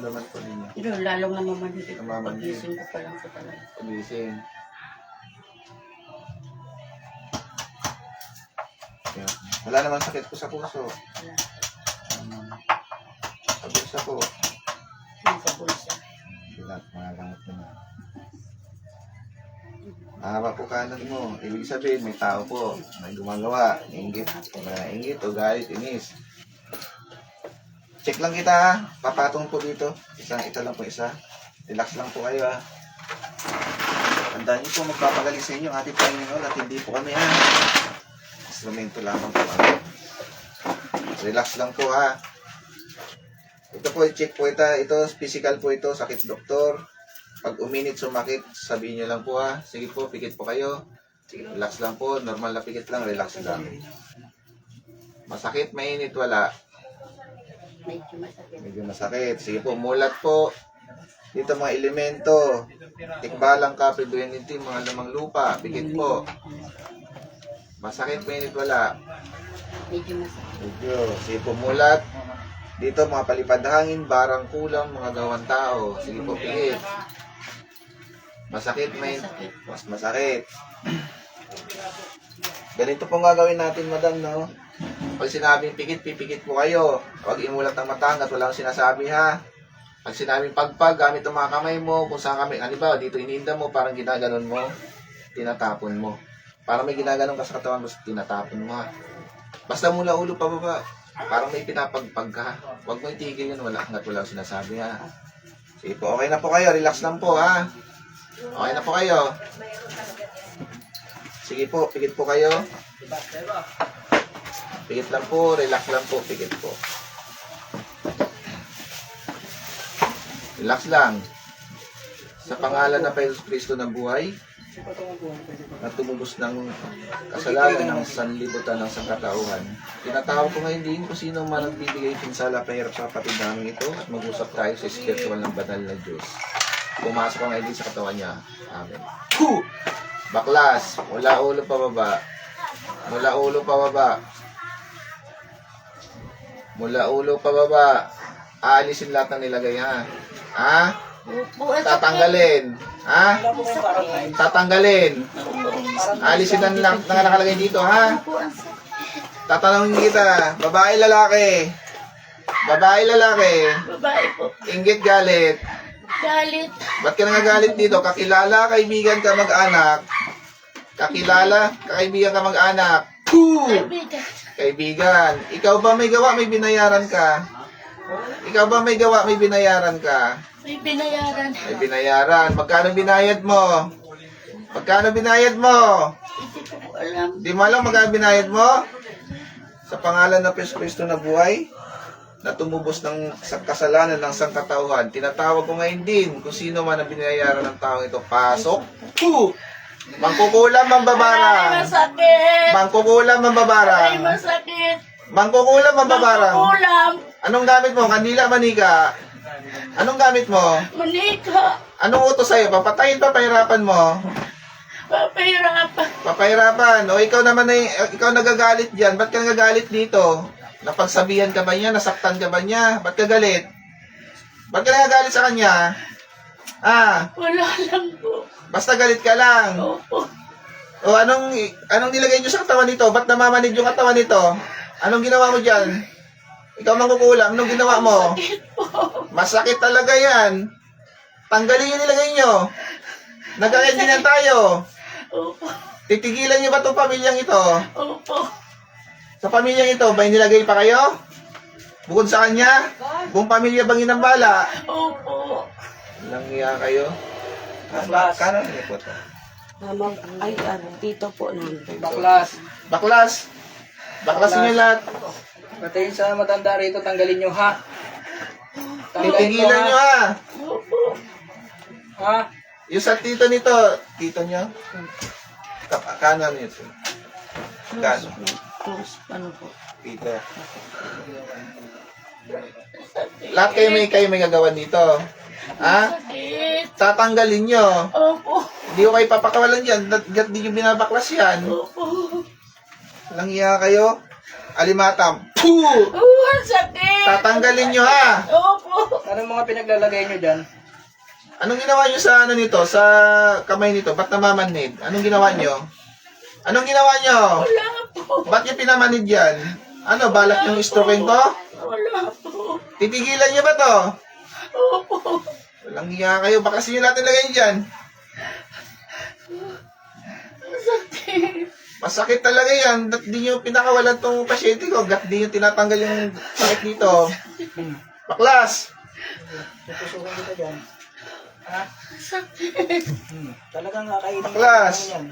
nararamdaman po ninyo? Yun, lalong namamanhid. Namamanhid. Pagising ko pa lang po talaga. Pagising. Yeah. Wala naman sakit po sa puso. Wala. Sa bulsa po. Yung sa bulsa. Sila, mga langat naman. Mahaba po kanan mo. Ibig sabihin, may tao po. May gumagawa. Inggit. Inggit o galit, inis. Check lang kita ha. Papatong po dito. Ito lang po isa. Relax lang po kayo ha. Tandaan niyo po magpapagaling sa inyo. Ating Panginoon at hindi po kami ha. Instrumento lamang po kami. Relax lang po ha. Ito po, check po ito. Ito, physical po ito. Sakit doktor. Pag uminit, sumakit, sabihin nyo lang po ha. Sige po, pikit po kayo. Relax lang po. Normal na pikit lang, relax lang. Masakit, mainit, wala. Medyo masakit. Medyo masakit. Sige po, mulat po. Dito mga elemento. Tikbalang kapit, duyanity, mga lamang lupa. Pikit po. Masakit, mainit, wala. Medyo masakit. Medyo. Sige po, mulat. Dito mga palipad hangin, barang kulang, mga gawang tao. Sige po, pikit. Masakit, may mas masakit. Ganito pong gagawin natin, madam, no? Pag sinabing pikit, pipikit po kayo. Huwag imulat ng mata at walang sinasabi, ha? Pag sinabing pagpag, gamit ang mga kamay mo, kung saan kami, ano ba, dito ininda mo, parang ginaganon mo, tinatapon mo. Parang may ginaganon ka sa katawan mo, tinatapon mo, ha? Basta mula ulo pa baba, parang may pinapagpag ka. Huwag mo itigil yun, wala hanggat walang sinasabi, ha? Sige po, okay na po kayo, relax lang po, ha? Okay na po kayo. Sige po, pikit po kayo. Pikit lang po, relax lang po, pikit po. Relax lang. Sa pangalan ng Jesus Kristo ng buhay, na tumubos ng kasalanan ng sanlibutan ng sangkatauhan. Tinatawag ko ngayon din kung sino man nagbibigay pinsala pahirap sa kapatid namin ito at mag-usap tayo sa spiritual ng banal na Diyos. Pumasok ka ngayon din sa katawan niya. Amen. Baklas, mula ulo pa baba. Mula ulo pa baba. Mula ulo pa baba. Aalisin lahat ng nilagay, ha? Ha? Tatanggalin. Ha? Tatanggalin. Alisin ang nakalagay dito, ha? Tatanungin kita. Babae, lalaki. Babae, lalaki. Babae po. Inggit, galit. Galit. Ba't ka nangagalit dito? Kakilala, kaibigan ka, mag-anak. Kakilala, kaibigan ka, mag-anak. Kaibigan. Kaibigan. Ikaw ba may gawa, may binayaran ka? Ikaw ba may gawa, may binayaran ka? May binayaran. May binayaran. Magkano binayad mo? Magkano binayad mo? Hindi ko po alam. Di mo alam magkano binayad mo? Sa pangalan ng Jesus Kristo na buhay, na tumubos ng kasalanan ng sangkatauhan, tinatawag ko ngayon din kung sino man ang binayaran ng taong ito. Pasok. Mangkukulam ang Ay, babarang. masakit. Mangkukulam ang Ay, babarang. masakit. Mangkukulam ang babarang. Kulam. Anong gamit mo? Kandila, manika? Anong gamit mo? Manika. Anong utos sa'yo? Papatayin pa, pahirapan mo? Papahirapan. Papahirapan. O ikaw naman ay, ikaw nagagalit diyan. Ba't ka nagagalit dito? Napagsabihan ka ba niya? Nasaktan ka ba niya? Ba't ka galit? Ba't ka nagagalit sa kanya? Ah, Wala lang po. basta galit ka lang. Opo. O anong nilagay niyo sa katawan nito? Ba't namamanid yung katawan nito? Anong ginawa mo diyan? Ikaw mangkukulam, anong ginawa mo? Sakit po. Masakit talaga yan. Tanggalin yung nilagay nyo. Nag-aendinan tayo. Opo. Titigilan niyo ba itong pamilyang ito? Opo. Sa pamilyang ito, may nilagay pa kayo? Bukod sa kanya? Buong pamilya bang inambala? Opo. Langya kayo? Kanan niyo po ito. Mama, ay, dito po namin. Baklas. Baklas. Baklasin niyo lahat. Patayin sa matanda rito, tanggalin nyo ha. Titigilan niyo ha. Opo. Ha? Yung sa tito nito, tito niyo? Kanan niyo ito. Kanan. Close. Ano po? Tito. Lahat kayo may gagawan dito. Ha? Sakit. Tatanggalin nyo. Opo. Hindi ko kayo papakawalan dyan. Di nyo binabaklas yan. Opo. Langya kayo. Alimatang. Puh! Ang sakit! Tatanggalin nyo ha. Opo! Anong mga pinaglalagay nyo dyan? Anong ginawa nyo sa ano nito? Sa kamay nito? Ba't namamanid? Anong ginawa nyo? Anong ginawa nyo? Wala po! Ba't nyo pinamanid yan? Ano, balak yung strokein to? Wala po! Titigilan nyo ba to? Opo! Walang hiya kayo. Baka kasi nyo natin lagay dyan. Ang sakit! Masakit talaga yan. Ba't di nyo pinakawalan tong pasyente ko? Ba't di nyo tinatanggal yung sakit dito? Baklas! Tutusukin kita dyan. Ha? Ang sakit! Talagang kakainin. Baklas! Yan.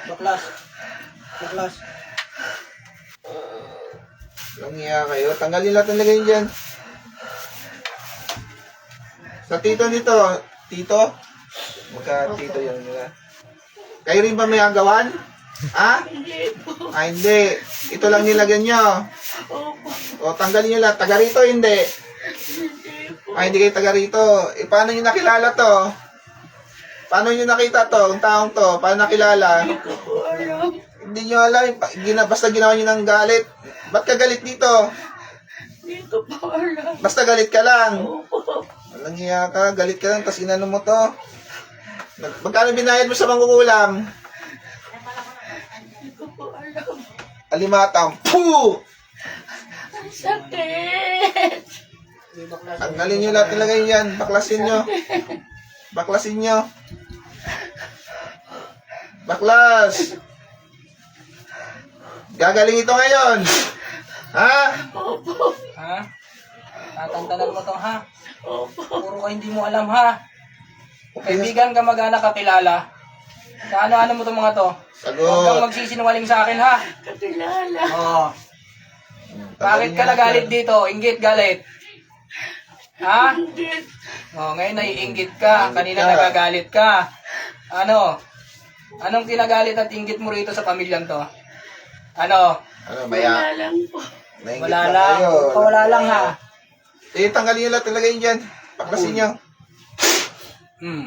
Baklas. Baklas. Walang hiya kayo. Tanggalin lahat ng lagay nyo dyan. Sa tito nito. Tito? Magka tito yan nila. Kayo rin ba may agawan? Ha? Hindi po! Ah, hindi. Ito lang nilagyan nyo. Opo! O, tanggalin nyo lahat. Taga rito, hindi. Hindi po! Ay, hindi kayo taga rito. Eh, paano nyo nakilala to? Paano nyo nakita to? Ang taong to? Paano nakilala? Hindi ko po alam! Hindi nyo alam. Basta ginawa nyo ng galit. Ba't ka galit dito? Hindi ko po alam! Basta galit ka lang. Opo! Walang hiya ka. Galit ka lang. Tapos inano mo to. Magkano binayad mo sa mangkukulam? Hindi ko po alam! Alimatang. Puh! Ang sakit! Tanggalin nyo lahat nilagay yan. Baklasin nyo. Baklasin nyo. Baklas! Gagaling ito ngayon. Ha? Opo! Ha? Tatantanan mo to, ha? Opo! Puro ka hindi mo alam, ha? Kaibigan, kamag-anak, kakilala. Sa ano-ano mo itong mga to? Huwag kang Sagot. magsisinungaling sa akin, ha? Kakilala! Oo. Bakit ka nagalit dito? Inggit, galit. Ha? Hindi! Oh, ngayon naiinggit ka. Kanina Inggit ka. nagagalit ka. Ano? Anong kinagalit at inggit mo rito sa pamilyang to? Ano? Ano, Wala maya? lang po! Nainggit Wala na lang. kayo. Wala lang, ha? Eh, tanggalin nyo lahat nilagay dyan. Baklasin nyo.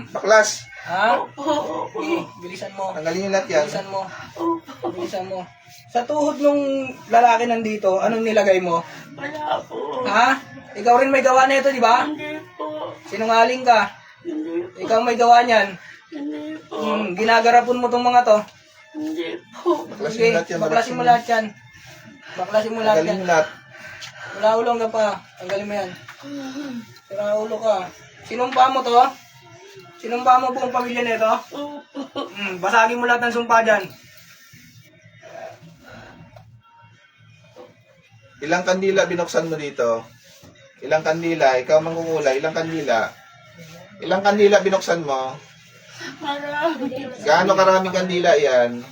Baklas. Ha? Opo! Opo! Bilisan mo. Tanggalin nyo lahat yan. Bilisan mo. Opo! Bilisan mo. Sa tuhod nung lalaki nandito, anong nilagay mo? Wala po! Ha? Ikaw rin may gawa na ito, di ba? Hindi po! Sinungaling ka. Hindi po! Ikaw may gawa niyan. Hindi po! Ginagarapon mo tong mga to. Hindi po! Baklasin Sige, nyo lahat yan. baklasin mo lahat yan. Baklasin mo lahat Tanggalin yan. nyo lahat. Wala ulong ka pa. Tanggalin mo yan. Sira ulo ka. Sinumpa mo to? Sinumpa mo buong pamilya nito? Opo! Basagin mo lahat ng sumpa dyan. Ilang kandila binuksan mo dito? Ilang kandila? Ikaw mangungula. Ilang kandila? Ilang kandila binuksan mo? Marami! Gaano karaming kandila yan?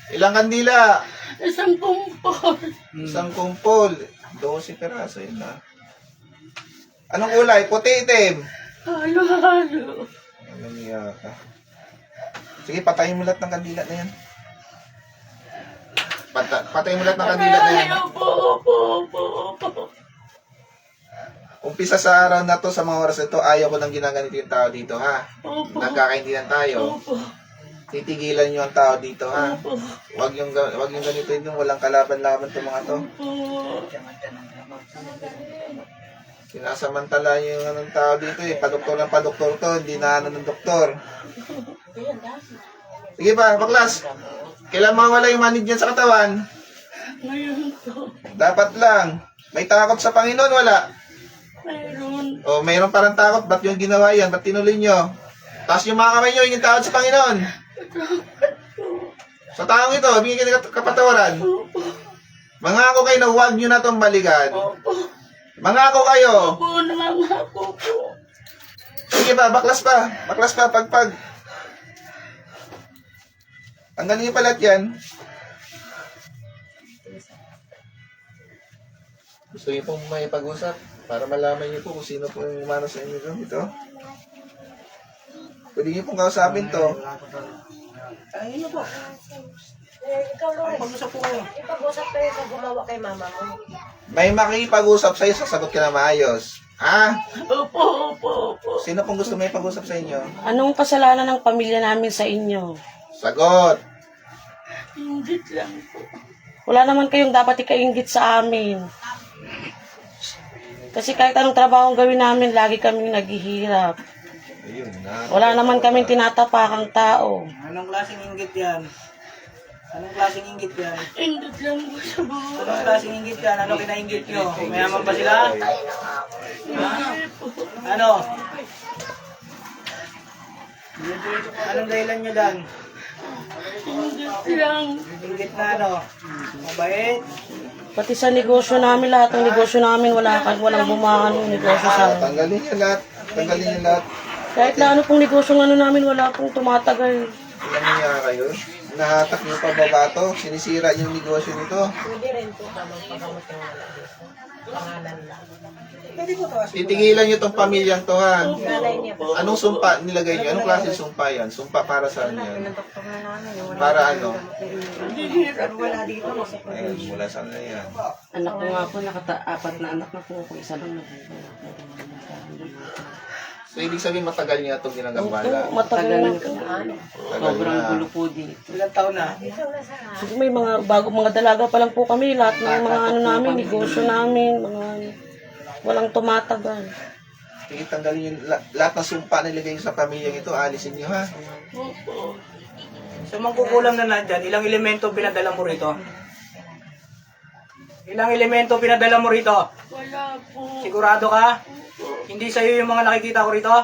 Ilang kandila? Isang kumpol! Isang kumpol. 12 peraso yun na. Anong kulay? Puti, itim. Halo-halo! Anong niya ka? Sige, patayin mo lahat ng kandila na yan. Patayin mo lahat ng kandila na yan. Ay, opo! Opo! Opo! Opo! Umpisa sa araw na to, sa mga oras na to, ayaw ko nang ginaganito yung tao dito, ha? Opo! Nagkakaintindihan tayo. Opo! Titigilan nyo ang tao dito, ha? Opo! Wag yung ganito yung walang kalaban-laban to mga to. Opo! Sinasamantala nyo yung anong tao dito eh. Padoktor ng padoktor to, hindi na ano ng doktor. Sige pa, baklas. Kailan mawala yung manid dyan sa katawan? Ngayon po! Dapat lang. May takot sa Panginoon, wala. Mayroon! O, mayroon parang takot. Ba't yung ginawa yan? Ba't tinuloy nyo? Tapos yung mga kamay nyo, yung takot sa Panginoon. Sa taong ito, bigyan kayo ng kapatawaran. Opo! Mangako kayo na huwag nyo na itong balikan. Opo! Mangako kayo. Opo! Nangangako po! Sige pa, baklas pa. Baklas pa, pagpag. Tanggalin nyo pa lahat yan. Gusto nyo pong may pag-usap para malaman nyo po kung sino po yung umano sa inyo ito. Pwede nyo pong kausapin to. Ayun na po. Ikaw, Lord, Pag-usap po kayo. ipag-usap kayo sa gumawa kay mama mo. May makikipag-usap sa'yo, sasagot ka na maayos. Ha? Opo! Opo! Opo! Sino pong gusto may pag-usap sa inyo? Anong kasalanan ng pamilya namin sa inyo? Sagot! Hindi lang po! Wala naman kayong dapat ikainggit sa amin. Kasi kahit anong trabaho ang gawin namin, lagi kaming naghihirap. Ayun na. Wala naman kaming tinatapakang tao. Anong klaseng inggit yan? Anong klaseng inggit yan? Indot lang po sa Anong buhay. klaseng inggit yan? Ano kinainggit nyo? Mayaman ba sila? Hindi po. Ano? Anong dahilan nyo dan? Indot lang. Inggit na ano? Mabait? Pati sa negosyo namin, lahat ng negosyo namin, walang bumangan ng negosyo sa amin. Tanggalin niyo lahat. Tanggalin niyo lahat. Kahit na ano pong negosyo ng ano namin, wala pong tumatagal. Ilan niya kayo? Nahatak niyo pa ba bato? Sinisira yung negosyo nito. Pwede rin po ka magpagamot ng wala dito. Pangalan lang. Pwede ko tawas. Titigilan niyo tong pamilyang to, ha? Nanay niya po. Anong sumpa nilagay niyo? Anong klase sumpa yan? Sumpa para saan yan? Pinadoktor na namin. Wala Para ano? Pero wala dito. Ayun, mula saan na yan? Anak ko nga po, apat na anak na po ako. Isa lang na So, ibig sabihin matagal niya itong ginagambala. matagal na po. Tagal na. po dito. Ilang taon na? Siguro may mga dalaga pa lang po kami. Lahat ng mga ano namin, negosyo namin, mga walang tumatagal. Sige, tanggalin yung lahat ng sumpa na nilagay niyo sa pamilyang ito. Alisin niyo, ha? Opo. So, mangkukulam na nandyan, ilang elemento pinadala mo rito? Ilang elemento pinadala mo rito? Wala po. Sigurado ka? Hindi sa'yo yung mga nakikita ko rito?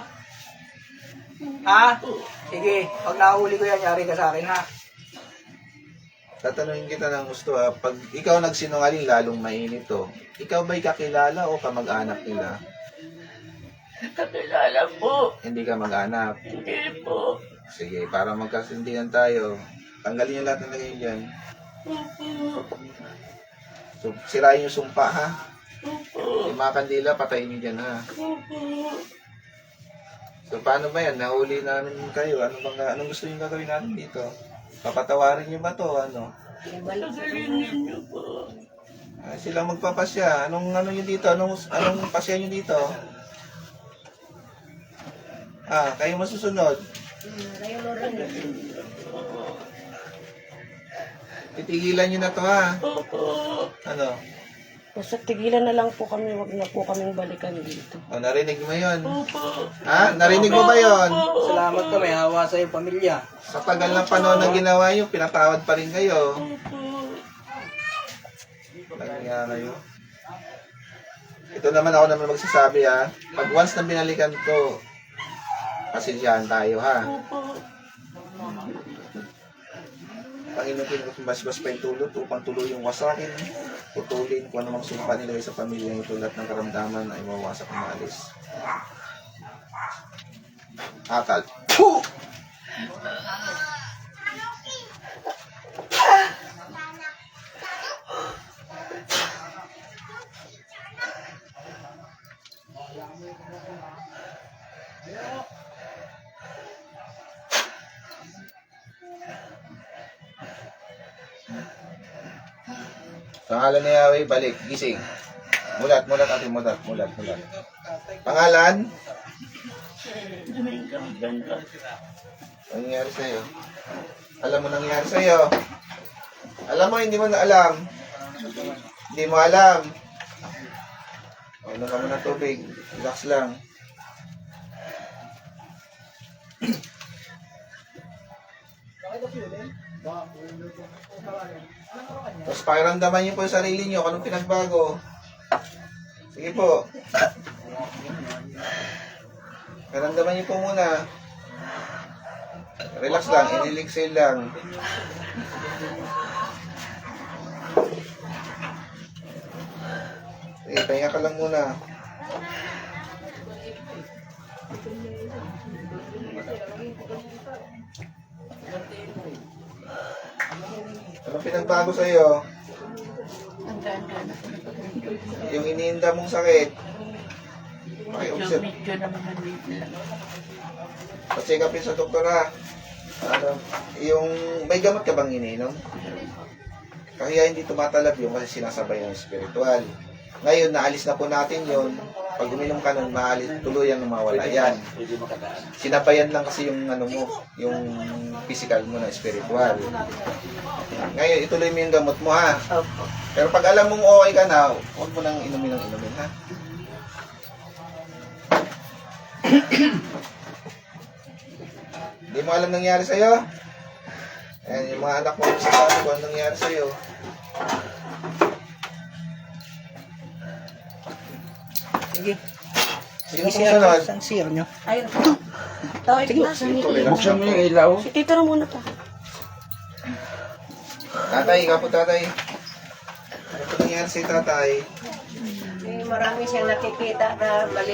Ha? Sige, pag nahuli ko yan, yari ka sa akin, ha? Tatanungin kita ng gusto, ha? Pag ikaw nagsinungaling, lalong mainit to. Ikaw ba'y kakilala o kamag-anak nila? Kakilala po. Hindi ka mag-anak. Hindi po. Sige, para magkasindihan tayo. Tanggalin yung lahat ng lagay dyan. Opo. So, sirain yung sumpa, ha? Opo. Yung mga kandila, patayin nyo dyan, ha? Opo. So, paano ba yan? Nahuli namin kayo. Anong gusto nyo gagawin natin dito? Papatawarin nyo ba to? Ano? Tagalin ninyo po. Sila magpapasya. Anong ano nyo dito? Anong pasya nyo dito? Kayo masusunod. Titigilan nyo na to, ha? Opo. Ano? Basta tigilan na lang po kami, wag na po kaming balikan dito. Narinig mo yun? Opo. Ha? Narinig mo ba yun? Salamat ka, may hawa sa'yo, pamilya. Sa tagal ng panahon na ginawa nyo, pinatawad pa rin kayo. Opo. Kaya kayo. Ito naman ako naman magsasabi, ha. Pag once na binalikan ko, pasensyahan tayo, ha. Opo. Panginoon, pinagmasbas pa yung tulot upang tuloy yung wasakin, putulin kung anumang sumpa nilagay sa pamilya ito, lahat ng karamdaman ay mawasak na maalis. Akal. Puh! Pangalan ni Yahweh, balik, gising. Mulat ate, mulat. Pangalan? Domingo Ganda. Ano nangyari sa'yo? Alam mo nangyari sa'yo? Alam mo, hindi mo na alam. Hindi mo alam. Inom ka mo ng tubig. Relax lang. Tapos pakiramdaman niyo po yung sarili niyo kung anong pinagbago. Sige po. Pakiramdaman niyo po muna. Relax lang, iniligsil lang. Sige, pahinga ka lang muna. Ano pinagbago sa'yo? Yung iniinda mong sakit. Pakiobserve. Medyo naman nandito lang. Pa-check upin sa doktora. Ano, yung may gamot ka bang iniinom? Kaya hindi tumatalab yung kasi sinasabay ng spiritual. Ngayon, naalis na po natin yon. Pag uminom ka nun, tuluyang mawala yan. Sinabayan lang kasi yung ano mo, yung physical mo na spiritual. Ngayon, ituloy mo yung gamot mo ha. Opo. Pero pag alam mong okay ka na, huwag mo nang inumin ha. Hindi mo alam nangyari sa'yo? Ayan, yung mga anak mo sa kano, kung anong nangyari sa'yo. Sige. Sino susunod? Saan siya nyo? Ayun. Tawag na. Buksan mo yung ilaw. Si Tito na muna to. Tatay, ikaw po tatay. Ano po nangyari sa'yo tatay? Marami siyang nakikita na mali.